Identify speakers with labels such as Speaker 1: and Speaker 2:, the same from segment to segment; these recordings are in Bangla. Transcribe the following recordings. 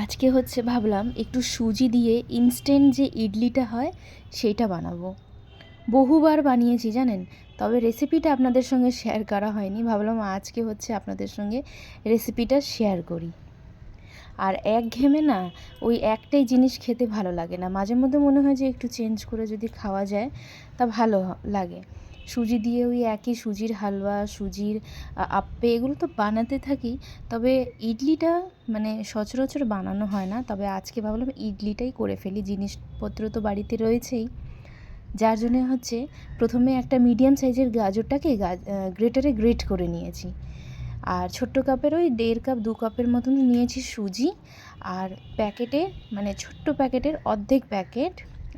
Speaker 1: আজকে হচ্ছে ভাবলাম একটু সুজি দিয়ে ইনস্ট্যান্ট যে ইডলিটা হয় সেইটা বানাবো। বহুবার বানিয়েছি জানেন, তবে রেসিপিটা আপনাদের সঙ্গে শেয়ার করা হয়নি। ভাবলাম আজকে হচ্ছে আপনাদের সঙ্গে রেসিপিটা শেয়ার করি। আর একঘেয়েমে না ওই একটাই জিনিস খেতে ভালো লাগে না, মাঝে মধ্যে মনে হয় যে একটু চেঞ্জ করে যদি খাওয়া যায় তা ভালো লাগে। সুজি দিয়ে ওই একই সুজির হালুয়া, সুজির আপ্পে এগুলো তো বানাতে থাকি, তবে ইডলিটা মানে সচরাচর বানানো হয় না। তবে আজকে ভাবলাম ইডলিটাই করে ফেলি, জিনিসপত্র তো বাড়িতে রয়েছেই। যার জন্যে হচ্ছে প্রথমে একটা মিডিয়াম সাইজের গাজরটাকে গ্রেটারে গ্রেট করে নিয়েছি। আর ছোট্ট কাপের ওই 1.5 কাপ 2 কাপের মতন নিয়েছি সুজি। আর প্যাকেটে মানে ছোট্ট প্যাকেটের অর্ধেক প্যাকেট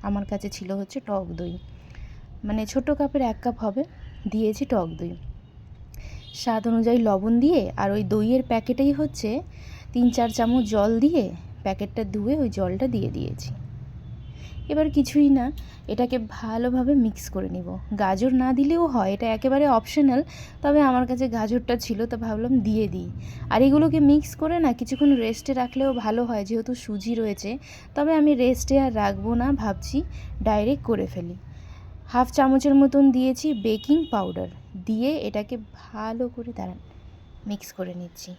Speaker 1: আমার কাছে ছিল হচ্ছে টক দই, মানে ছোট্ট কাপের 1 কাপ হবে, দিয়েছি টক দই। স্বাদ অনুযায়ী লবণ দিয়ে আর ওই দইয়ের প্যাকেটেই হচ্ছে 3-4 চামচ জল দিয়ে প্যাকেটটা ধুয়ে ওই জলটা দিয়ে দিয়েছি। এবার কিছুই না, এটাকে ভালোভাবে মিক্স করে নিব। গাজর না দিলেও হয়, এটা একেবারে অপশনাল, তবে আমার কাছে গাজরটা ছিল তো ভাবলাম দিয়ে দিই। আর এগুলোকে মিক্স করে না কিছুক্ষণ রেস্টে রাখলেও ভালো হয়, যেহেতু সুজি রয়েছে। তবে আমি রেস্টে আর রাখবো না, ভাবছি ডাইরেক্ট করে ফেলি। 1/2 চামচের মতন দিয়েছি বেকিং পাউডার, দিয়ে এটাকে ভালো করে মিক্স করে নিচ্ছি।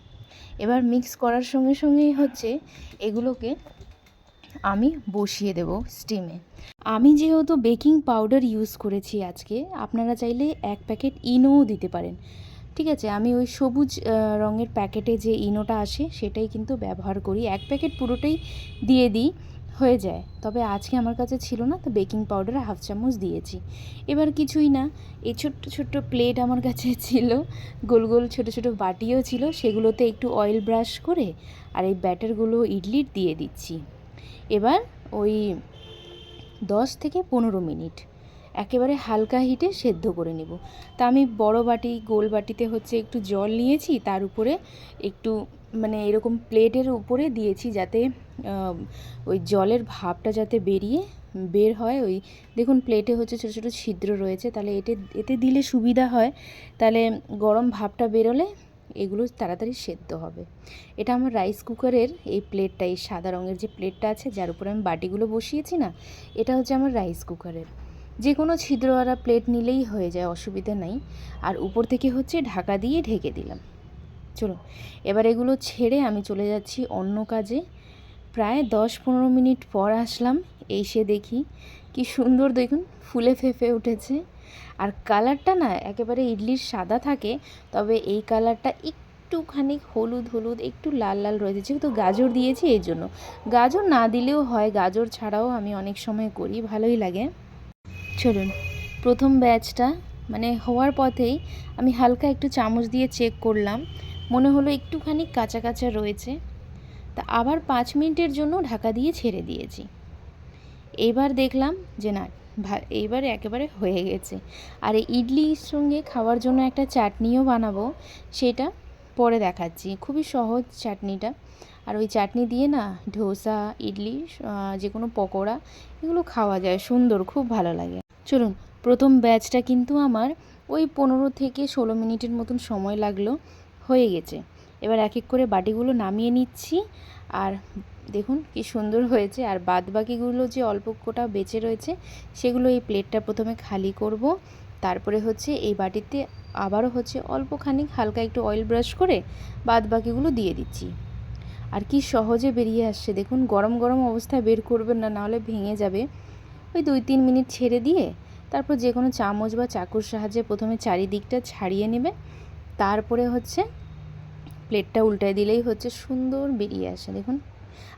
Speaker 1: এবার মিক্স করার সঙ্গে সঙ্গেই হচ্ছে এগুলোকে আমি বসিয়ে দেব স্টিমে। আমি যেহেতু বেকিং পাউডার ইউজ করেছি আজকে, আপনারা চাইলে 1 প্যাকেট ইনোও দিতে পারেন। ঠিক আছে, আমি ওই সবুজ রঙের প্যাকেটে যে ইনোটা আসে সেটাই কিন্তু ব্যবহার করি। 1 প্যাকেট পুরোটাই দিয়ে দিই, হয়ে যায়। তবে আজকে আমার কাছে ছিল না, তো বেকিং পাউডার 1/2 চামচ দিয়েছি। এবার কিছুই না, এই ছোট্ট ছোট্ট প্লেট আমার কাছে ছিল, গোল গোল ছোটো ছোটো বাটিও ছিল, সেগুলোতে একটু অয়েল ব্রাশ করে আর এই ব্যাটারগুলো ইডলির দিয়ে দিচ্ছি। এবার ওই 10 থেকে 15 মিনিট একেবারে হালকা হিটে সেদ্ধ করে নেব। তা আমি বড় বাটি, গোল বাটিতে হচ্ছে একটু জল নিয়েছি, তার উপরে একটু মানে এরকম প্লেটের উপরে দিয়েছি, যাতে ওই জলের ভাপটা যাতে বের হয়। ওই দেখুন প্লেটে হচ্ছে ছোটো ছোটো ছিদ্র রয়েছে, তাহলে এতে দিলে সুবিধা হয়, তাহলে গরম ভাপটা বেরোলে এগুলো তাড়াতাড়ি সেদ্ধ হবে। এটা আমার রাইস কুকারের এই প্লেটটা, এই সাদা রঙের যে প্লেটটা আছে যার উপরে আমি বাটিগুলো বসিয়েছি না, এটা হচ্ছে আমার রাইস কুকারের। যে কোনো ছিদ্রওয়ালা প্লেট নিলেই হয়ে যায়, অসুবিধা নাই। আর উপর থেকে হচ্ছে ঢাকা দিয়ে ঢেকে দিলাম। চলুন এবার এগুলো ছেড়ে আমি চলে যাচ্ছি অন্য কাজে। প্রায় 10-15 মিনিট পর আসলাম, এসে দেখি কি সুন্দর দেখুন ফুলে ফেঁপে উঠেছে। আর কালারটা না একেবারে ইডলির সাদা থাকে, তবে এই কালারটা একটুখানি হলুদ হলুদ, একটু লাল লাল রয়েছে, যেহেতু গাজর দিয়েছি এই জন্য। গাজর না দিলেও হয়, গাজর ছাড়াও আমি অনেক সময় করি, ভালোই লাগে। চলুন প্রথম ব্যাচটা মানে হওয়ার পথেই আমি হালকা একটু চামচ দিয়ে চেক করলাম, মনে হলো একটুখানি কাঁচা কাঁচা রয়েছে, তা আবার 5 মিনিটের জন্য ঢাকা দিয়ে ছেড়ে দিয়েছি। এইবার দেখলাম যে না, এইবার একেবারে হয়ে গেছে। আর এই ইডলির সঙ্গে খাওয়ার জন্য একটা চাটনিও বানাবো, সেটা পরে দেখাচ্ছি। খুবই সহজ চাটনিটা, আর ওই চাটনি দিয়ে না ধোসা, ইডলি, যে কোনো পকোড়া এগুলো খাওয়া যায় সুন্দর, খুব ভালো লাগে। চলুন প্রথম ব্যাচটা কিন্তু আমার ওই 15 থেকে 16 মিনিটের মতন সময় লাগলো, হয়ে গেছে। এবার এক এক করে বাটিগুলো নামিয়ে নিচ্ছি, আর দেখুন কি সুন্দর হয়েছে। আর বাদ বাকিগুলো যে অল্প কোটা বেঁচে রয়েছে সেগুলো এই প্লেটটা প্রথমে খালি করব, তারপরে হচ্ছে এই বাটিতে আবারও হচ্ছে অল্পখানি হালকা একটু অয়েল ব্রাশ করে বাদ বাকিগুলো দিয়ে দিচ্ছি। আর কি সহজে বেরিয়ে আসছে দেখুন, গরম গরম অবস্থায় বের করবেন না, নাহলে ভেঙে যাবে। ওই 2-3 মিনিট ছেড়ে দিয়ে তারপর যে কোনো চামচ বা চাকুর সাহায্যে প্রথমে চারিদিকটা ছাড়িয়ে নেবে, তারপরে হচ্ছে প্লেটটা উল্টায় দিলেই হচ্ছে সুন্দর বেরিয়ে আসে। দেখুন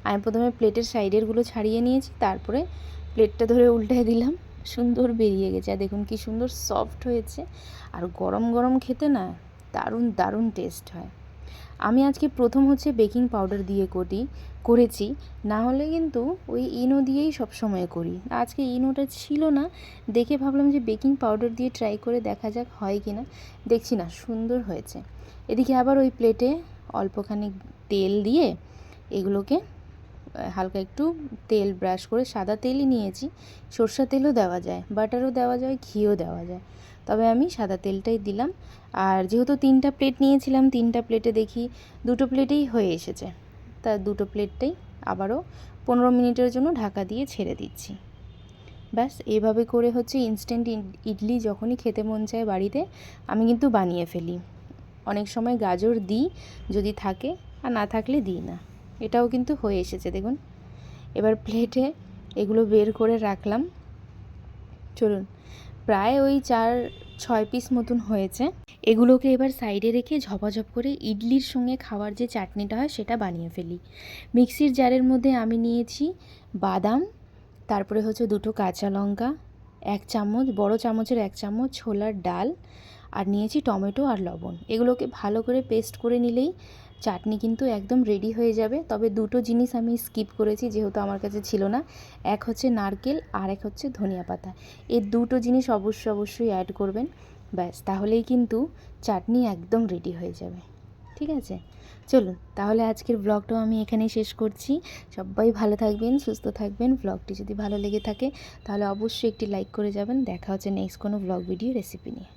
Speaker 1: আমি প্রথমে প্লেটের সাইডেরগুলো ছাড়িয়ে নিয়েছি, তারপরে প্লেটটা ধরে উল্টায় দিলাম, সুন্দর বেরিয়ে গেছে। আর দেখুন কি সুন্দর সফট হয়েছে, আর গরম গরম খেতে না দারুণ দারুণ টেস্ট হয়। আমি আজকে প্রথম হচ্ছে বেকিং পাউডার দিয়ে করেছি, না হলে কিন্তু ওই ইনো দিয়েই সবসময় করি। আজকে ইনোটা ছিল না, দেখে ভাবলাম যে বেকিং পাউডার দিয়ে ট্রাই করে দেখা যাক হয় কি না। দেখছি না সুন্দর হয়েছে। এদিকে আবার ওই প্লেটে অল্পখানি তেল দিয়ে এগুলোকে হালকা একটু তেল ব্রাশ করে, সাদা তেলই নিয়েছি, সরষের তেলও দেওয়া যায়, বাটারও দেওয়া যায়, ঘিও দেওয়া যায়, তবে আমি সাদা তেলটাই দিলাম। আর যেহেতু 3টা প্লেট নিয়েছিলাম, 3টা প্লেটে দেখি 2টো প্লেটেই হয়ে এসেছে। তা দুটো প্লেটটাই আবারও 15 মিনিটের জন্য ঢাকা দিয়ে ছেড়ে দিচ্ছি। ব্যাস এইভাবে করে হচ্ছে ইনস্ট্যান্ট ইডলি যখনই খেতে মন চায় বাড়িতে আমি কিন্তু বানিয়ে ফেলি। অনেক সময় গাজর দিই যদি থাকে, আর না থাকলে দিই না। এটাও কিন্তু হয়ে এসেছে দেখুন। এবার প্লেটে এগুলো বের করে রাখলাম। চলুন, প্রায় ওই 4-6 পিস মতন হয়েছে। এগুলোকে এবার সাইডে রেখে ঝপাঝপ করে ইডলির সঙ্গে খাওয়ার যে চাটনিটা হয় সেটা বানিয়ে ফেলি। মিক্সির জারের মধ্যে আমি নিয়েছি বাদাম, তারপরে হচ্ছে 2টো কাঁচা লঙ্কা, 1 চামচ, বড় চামচের 1 চামচ ছোলার ডাল, আর নিয়েছি টমেটো আর লবণ। এগুলোকে ভালো করে পেস্ট করে নিলেই চাটনি কিন্তু একদম রেডি হয়ে যাবে। তবে 2টো জিনিস আমি স্কিপ করেছি যেহেতু আমার কাছে ছিল না। এক হচ্ছে নারকেল আর এক হচ্ছে ধনিয়া পাতা। এই 2টো জিনিস অবশ্যই অ্যাড করবেন। ব্যাস, তাহলেই কিন্তু চাটনি একদম রেডি হয়ে যাবে। ঠিক আছে, চলুন তাহলে আজকের ব্লগটাও আমি এখানেই শেষ করছি। সবাই ভালো থাকবেন, সুস্থ থাকবেন। ব্লগটি যদি ভালো লেগে থাকে তাহলে অবশ্যই একটি লাইক করে যাবেন। দেখা হচ্ছে নেক্সট কোনো ব্লগ ভিডিও রেসিপি নিয়ে।